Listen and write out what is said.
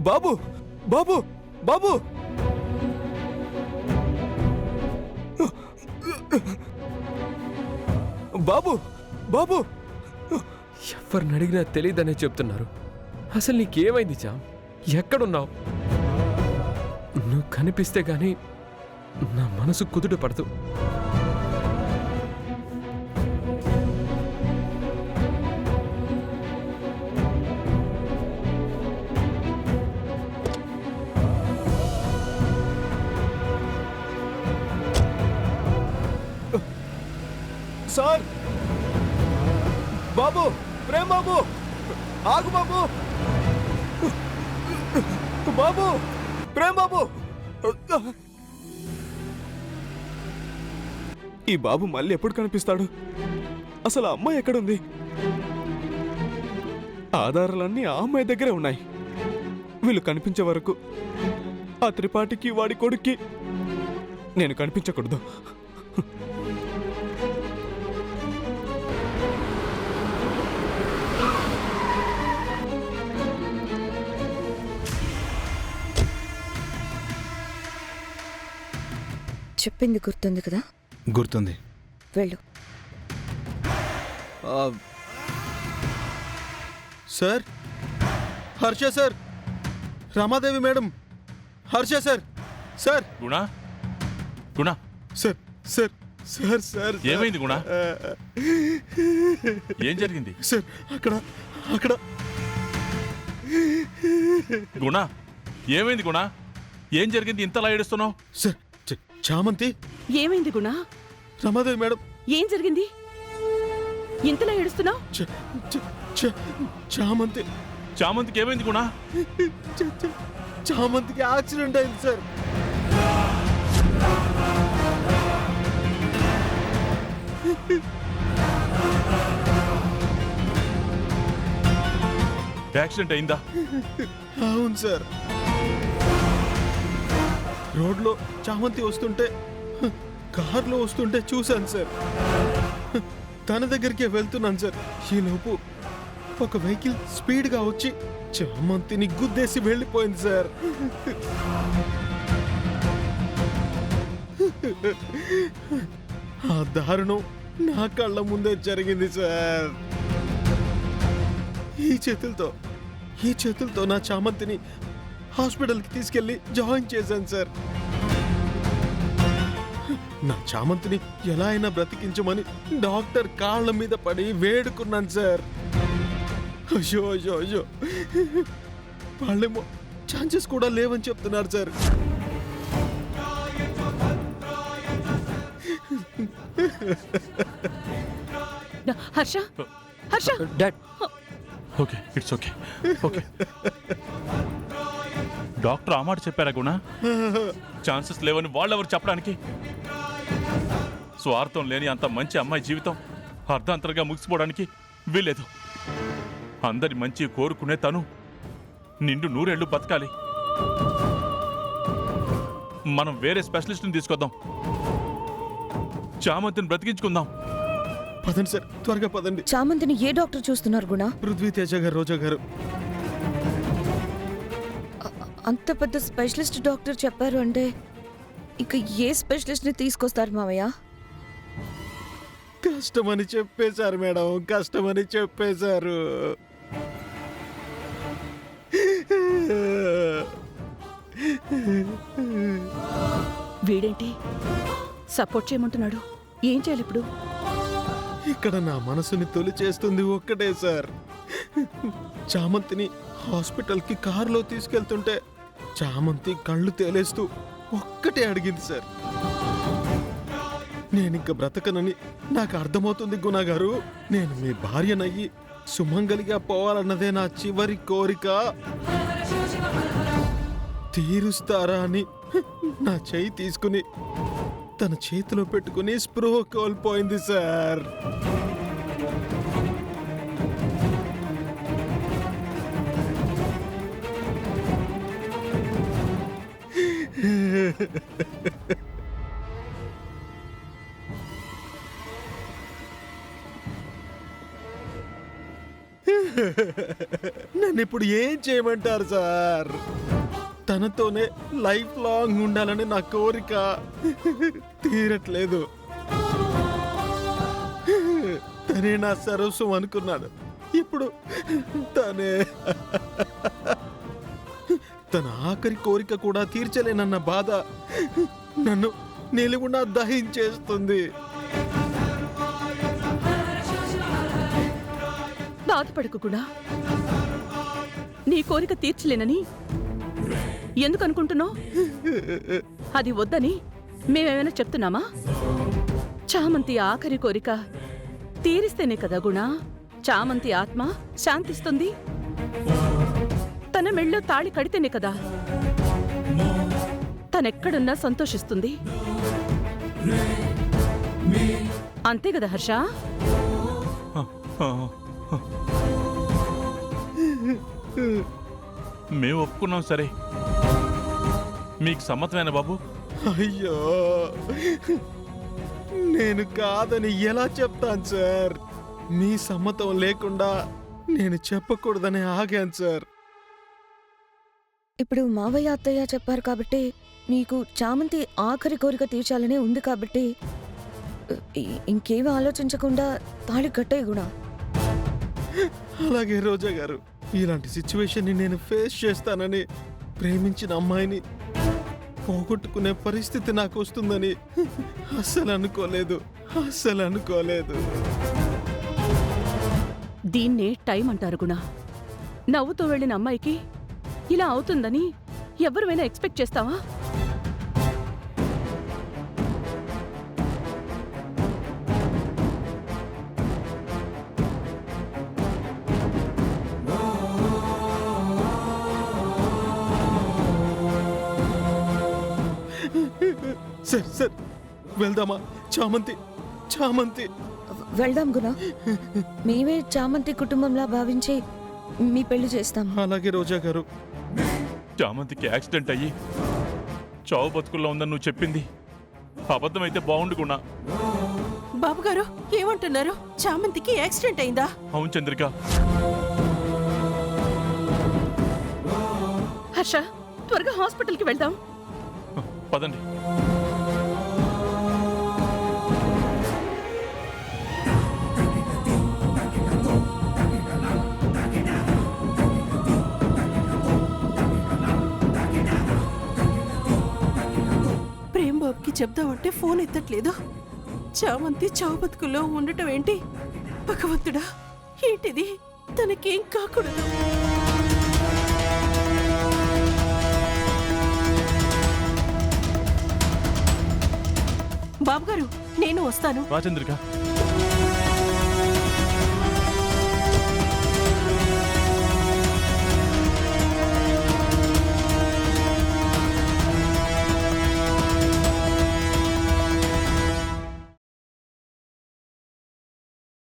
బాబు బాబు బాబు బాబు బాబు ఎవరిని అడిగినా తెలియదనే చెప్తున్నారు. అసలు నీకేమైంది చామ్? ఎక్కడున్నావు? నువ్వు కనిపిస్తే గానీ నా మనసు కుదుట పడదు. సార్ బాబు ప్రేమ్ బాబు ఆగు బాబు బాబు ప్రేమ్ బాబు ఈ బాబు మళ్ళీ ఎప్పుడు కనిపిస్తాడు? అసలు ఆ అమ్మాయి ఎక్కడుంది? ఆధారాలన్నీ ఆ అమ్మాయి దగ్గరే ఉన్నాయి. వీళ్ళు కనిపించే వరకు ఆ త్రిపాఠికి వాడి కొడుక్కి నేను కనిపించకూడదు. చెప్పింది గుర్తుంది కదా? గుర్తుంది. వెళ్ళు. Sir, Harsha sir, Ramadevi madam, Harsha sir, sir. Guna Guna sir sir sir sir ఏమైంది గుణా? ఏం జరిగింది? సార్ అక్కడ అక్కడ గుణా ఏమైంది గుణా? ఏం జరిగింది? ఇంతలా ఏడుస్తున్నావు? సార్ చామంతి. ఏమైంది గుణా? రమాదేవి మేడం. ఏం జరిగింది? ఇంతలా ఏడుస్తున్నావు? చామంతి. చామంతికి ఏమైంది గుణా? చామంతికి యాక్సిడెంట్ అయింది సార్. యాక్సిడెంట్ అయిందా? అవును సార్. రోడ్లో చామంతి వస్తుంటే, కార్లో వస్తుంటే చూశాను సార్. తన దగ్గరికి వెళ్తున్నాను సార్. ఈలోపు ఒక వెహికల్ స్పీడ్గా వచ్చి చామంతిని గుద్దేసి వెళ్ళిపోయింది సార్. ఆ దారుణం నా కళ్ళ ముందే జరిగింది సార్. ఈ చేతులతో నా చామంతిని హాస్పిటల్కి తీసుకెళ్లి జాయిన్ చేశాను సార్. నా చామంతిని ఎలా అయినా బ్రతికించమని డాక్టర్ కాళ్ళ మీద పడి వేడుకున్నాను సార్. అయ్యో అయ్యో అయ్యో, వాళ్ళేమో ఛాన్సెస్ కూడా లేవని చెప్తున్నారు sir. Harsha, Harsha. Dad. Okay, it's okay. Okay. Doctor ఆ మాట చెప్పారా గుణ? ఛాన్సెస్ లేవని వాళ్ళెవరు చెప్పడానికి? స్వార్థం లేని అంత మంచి అమ్మాయి జీవితం అర్ధాంతరంగా ముగిసిపోవడానికి వీల్లేదు. అందరి మంచి కోరుకునే తను నిండు 100 ఏళ్ళు బతకాలి. మనం వేరే స్పెషలిస్ట్ని తీసుకొద్దాం. చామంతిని బ్రతికించుకుందాం. పదండి సార్, త్వరగా పదండి. చామంతిని ఏ డాక్టర్ చూస్తున్నారు గుణ? పృథ్వీ తేజ గారు, రోజా గారు. అంత పెద్ద స్పెషలిస్ట్ డాక్టర్ చెప్పారు అంటే ఇక ఏ స్పెషలిస్ట్ ని తీసుకొస్తారు మావయ్య? కష్టమని చెప్పేశారు మేడం, కష్టమని చెప్పేశారు. వీడేంటి సపోర్ట్ చేయమంటున్నాడు? ఏం చేయాలి ఇప్పుడు? ఇక్కడ నా మనసుని తొలి చేస్తుంది ఒక్కటే సార్. చామంతిని హాస్పిటల్కి కారులో తీసుకెళ్తుంటే చామంతి కళ్ళు తేలేస్తూ ఒక్కటే అడిగింది సార్, నేనింక బ్రతకనని నాకు అర్థమవుతుంది గుణ గారు. నేను మీ భార్యనయ్యి సుమంగలిగా పోవాలన్నదే నా చివరి కోరిక. తీరుస్తారా అని నా చెయ్యి తీసుకుని తన చేతిలో పెట్టుకుని స్పృహ కోల్పోయింది సార్. నన్ను ఇప్పుడు ఏం చేయమంటారు సార్? తనతోనే లైఫ్ లాంగ్ ఉండాలని నా కోరిక తీరట్లేదు. తనే నా సర్వస్వం అనుకున్నాను. ఇప్పుడు తనే తన ఆఖరి కోరిక కూడా తీర్చలేనన్న బాధ నన్ను నిలువునా దహించేస్తుంది. బాధపడకు కూడా. నీ కోరిక తీర్చలేనని ఎందుకు అనుకుంటున్నావు? అది వద్దని మేమేమైనా చెప్తున్నామా? చామంతి ఆఖరి కోరిక తీరిస్తేనే కదా గుణ చామంతి ఆత్మ శాంతిస్తుంది. తన మెళ్ళో తాళి కడితేనే కదా తనెక్కడున్నా సంతోషిస్తుంది. అంతే కదా హర్ష? మేము ఒప్పుకున్నాం సరే. మీకు సమ్మతమేనా బాబు? అయ్యో, నేను కాదని ఎలా చెప్తాను సార్? మీ సమ్మతం లేకుండా నేను చెప్పకూడదని ఆగాను సార్. ఇప్పుడు మావయ్య అత్తయ్య చెప్పారు కాబట్టి నీకు చామంతి ఆఖరి కోరిక తీర్చాలనే ఉంది కాబట్టి ఇంకేమీ ఆలోచించకుండా తాళి కట్టే గుణ. అలాగే రోజా గారు, ఇలాంటి సిచ్యువేషన్ని నేను ఫేస్ చేస్తానని, ప్రేమించిన అమ్మాయిని పోగొట్టుకునే పరిస్థితి నాకు వస్తుందని అస్సలు అనుకోలేదు. దీన్నే టైం అంటారు గుణ. నవ్వుతూ వెళ్ళిన అమ్మాయికి ఇలా అవుతుందని ఎవరివైనా ఎక్స్పెక్ట్ చేస్తావా? సార్ వెళ్దామా? చామంతి వెళ్దాం గుణ. మేమే చామంతి కుటుంబంలా భావించి మీ పెళ్లి చేస్తాం. అలాగే రోజా గారు. చామంతికి యాక్సిడెంట్ అయ్యి చావు బతుకుల్లో ఉందని నువ్వు చెప్పింది అబద్ధమైతే బాగుండుకున్నా. బాబుగారు ఏమంటున్నారు? చామంతికి యాక్సిడెంట్ అయిందా? అవును చంద్రిక. హర్ష, త్వరగా హాస్పిటల్కి వెళ్దాం. పదండి. ప్రేమ్ బాబుకి చెప్దామంటే ఫోన్ ఎత్తట్లేదు. చామంతి చావు బతుకుల్లో ఉండటం ఏంటి? భగవంతుడా, ఏంటిది? తనకేం కాకూడదు. బాబుగారు, నేను వస్తాను. రా చంద్రిక.